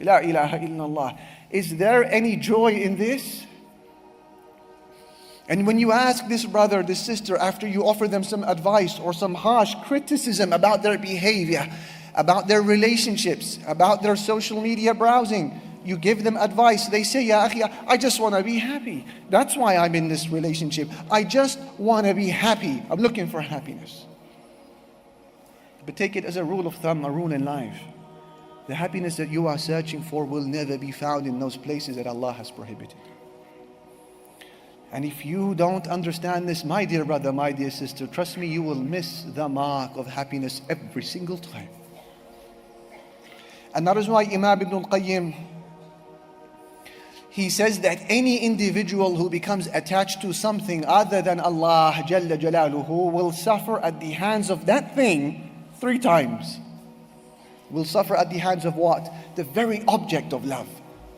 La ilaha illallah. Is there any joy in this? And when you ask this brother, this sister, after you offer them some advice or some harsh criticism about their behavior, about their relationships, about their social media browsing, you give them advice, they say, Ya akhi, I just want to be happy. That's why I'm in this relationship. I just want to be happy. I'm looking for happiness. But take it as a rule of thumb, a rule in life. The happiness that you are searching for will never be found in those places that Allah has prohibited. And if you don't understand this, my dear brother, my dear sister, trust me, you will miss the mark of happiness every single time. And that is why Imam Ibn al-Qayyim, he says that any individual who becomes attached to something other than Allah Jalla Jalaluhu will suffer at the hands of that thing 3 times. Will suffer at the hands of what? The very object of love.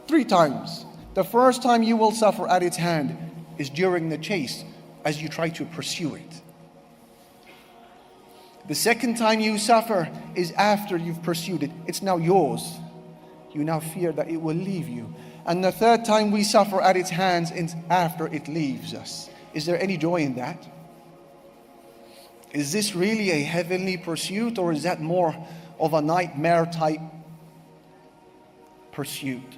3 times. The first time you will suffer at its hand is during the chase, as you try to pursue it. The second time you suffer is after you've pursued it. It's now yours. You now fear that it will leave you. And the third time we suffer at its hands is after it leaves us. Is there any joy in that? Is this really a heavenly pursuit, or is that more of a nightmare type pursuit?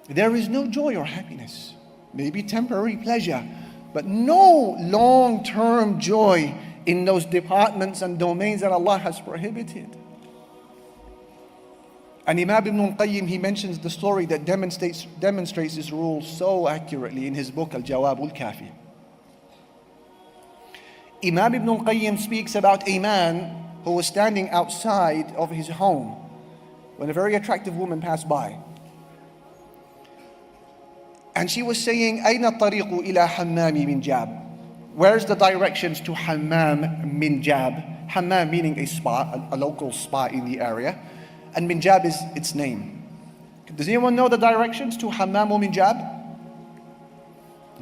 There is no joy or happiness. Maybe temporary pleasure, but no long-term joy in those departments and domains that Allah has prohibited. And Imam Ibn al-Qayyim, he mentions the story that demonstrates this rule so accurately in his book Al-Jawab al-Kafi. Imam Ibn al-Qayyim speaks about a man who was standing outside of his home when a very attractive woman passed by. And she was saying, أين الطريق إلى حمام من جاب? Where's the directions to Hammam min Jab? Hammam meaning a spa, a local spa in the area. And min Jab is its name. Does anyone know the directions to Hammam min Jab?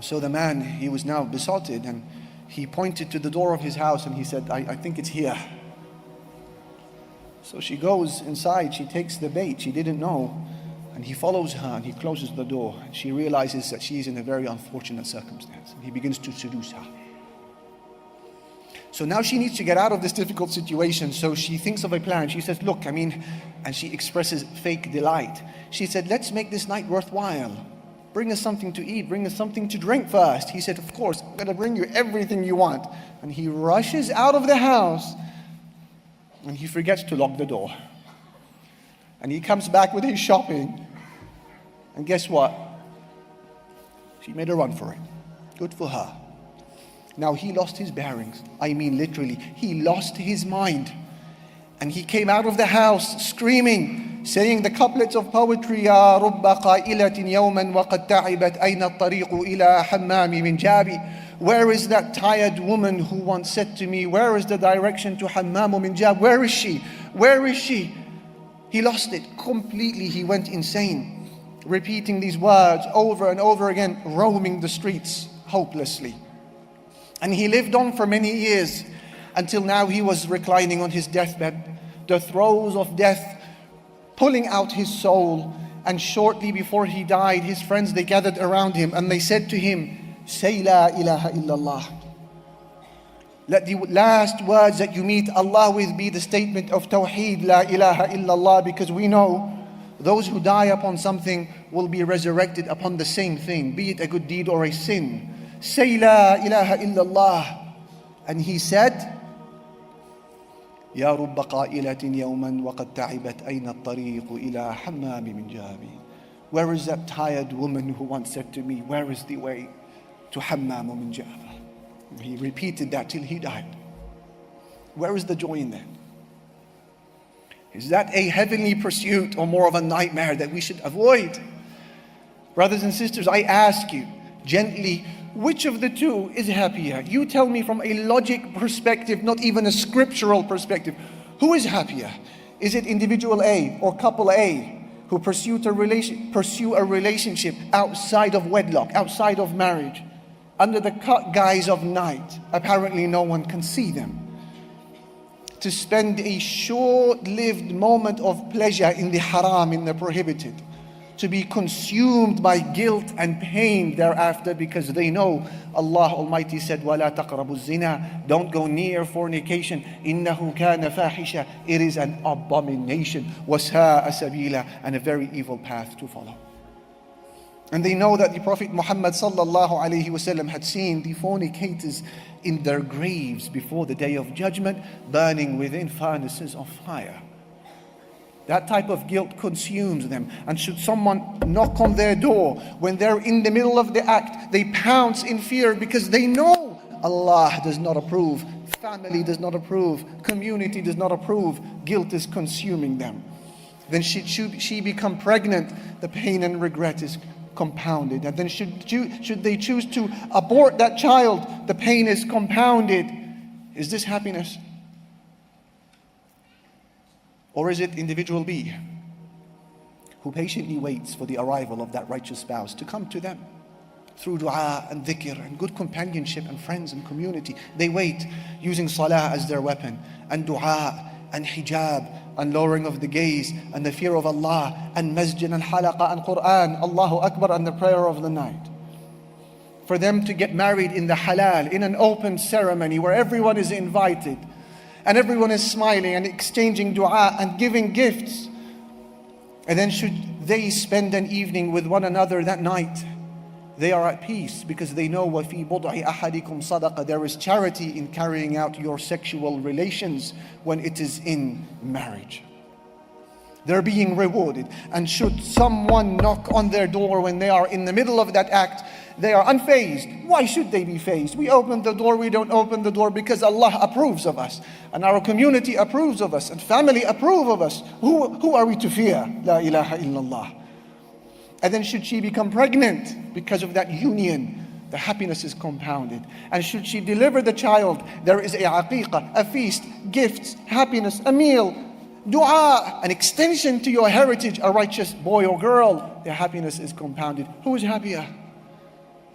So the man, he was now besotted, and he pointed to the door of his house and he said, I think it's here. So she goes inside, she takes the bait, she didn't know. And he follows her and he closes the door. And she realizes that she is in a very unfortunate circumstance. And he begins to seduce her. So now she needs to get out of this difficult situation. So she thinks of a plan. She says, look, and she expresses fake delight. She said, let's make this night worthwhile. Bring us something to eat. Bring us something to drink first. He said, of course, I'm going to bring you everything you want. And he rushes out of the house. And he forgets to lock the door. And he comes back with his shopping. And guess what? She made a run for it. Good for her. Now he lost his bearings. I mean literally, he lost his mind. And he came out of the house screaming, saying the couplets of poetry, يا رب قائلة يوما وقد تعبت أين الطريق إلى حمام من جابي. Where is that tired woman who once said to me, where is the direction to Hammam min Jab? Where is she? Where is she? He lost it completely. He went insane, repeating these words over and over again, roaming the streets hopelessly. And he lived on for many years until now he was reclining on his deathbed, the throes of death pulling out his soul. And shortly before he died, his friends, they gathered around him and they said to him, say la ilaha illallah. Let the last words that you meet Allah with be the statement of Tawheed, La ilaha illallah, because we know those who die upon something will be resurrected upon the same thing, be it a good deed or a sin. Say La ilaha illallah. And he said, يا رب قائلة يوما وقد تعبت أين الطريق إلى حمام من جابي. Where is that tired woman who once said to me, where is the way to Hammam min Jab? He repeated that till he died. Where is the joy in that? Is that a heavenly pursuit or more of a nightmare that we should avoid? Brothers and sisters, I ask you gently, which of the two is happier? You tell me from a logic perspective, not even a scriptural perspective. Who is happier? Is it individual A or couple A who pursue a relationship outside of wedlock, outside of marriage, under the guise of night? Apparently no one can see them. to spend a short-lived moment of pleasure in the haram, in the prohibited, to be consumed by guilt and pain thereafter, because they know Allah Almighty said, وَلَا تَقْرَبُوا الزِّنَا, don't go near fornication, إِنَّهُ كَانَ فَاحِشًا, it is an abomination, وَسَاءَ سَبِيلًا, and a very evil path to follow. And they know that the Prophet Muhammad sallallahu alaihi wasallam had seen the fornicators in their graves before the Day of Judgment, burning within furnaces of fire. That type of guilt consumes them. And should someone knock on their door when they're in the middle of the act, they pounce in fear because they know Allah does not approve, family does not approve, community does not approve. Guilt is consuming them. Then should she become pregnant, the pain and regret is compounded. And then should they choose to abort that child, the pain is compounded. Is this happiness? Or is it individual B who patiently waits for the arrival of that righteous spouse to come to them through dua and dhikr and good companionship and friends and community? They wait using salah as their weapon, and dua and hijab and lowering of the gaze and the fear of Allah and masjid and halaqa and Quran, Allahu Akbar, and the prayer of the night. For them to get married in the halal, in an open ceremony where everyone is invited and everyone is smiling and exchanging dua and giving gifts. And then should they spend an evening with one another that night, they are at peace because they know وَفِي بُضْعِ أَحَدِكُمْ صَدَقَةً, there is charity in carrying out your sexual relations when it is in marriage. They're being rewarded. And should someone knock on their door when they are in the middle of that act, they are unfazed. Why should they be fazed? We open the door, we don't open the door because Allah approves of us, and our community approves of us, and family approve of us. Who are we to fear? La ilaha illallah. And then should she become pregnant because of that union, the happiness is compounded. And should she deliver the child, there is a aqiqah, a feast, gifts, happiness, a meal, dua, an extension to your heritage, a righteous boy or girl. Their happiness is compounded. Who is happier?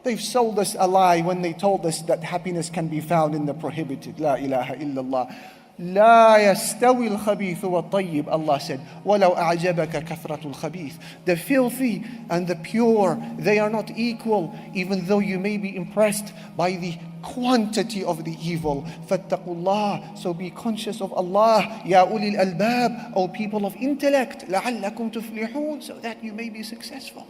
They've sold us a lie when they told us that happiness can be found in the prohibited. La ilaha illallah. لا يستوي الخبيث والطيب, Allah said, وَلَوْ أَعْجَبَكَ كَثْرَةُ الْخَبِيثِ. The filthy and the pure, they are not equal, even though you may be impressed by the quantity of the evil. فَاتَّقُوا اللَّهِ, so be conscious of Allah. يَا أُولِي الْأَلْبَابِ, O people of intellect, لَعَلَّكُمْ تُفْلِحُونَ, so that you may be successful.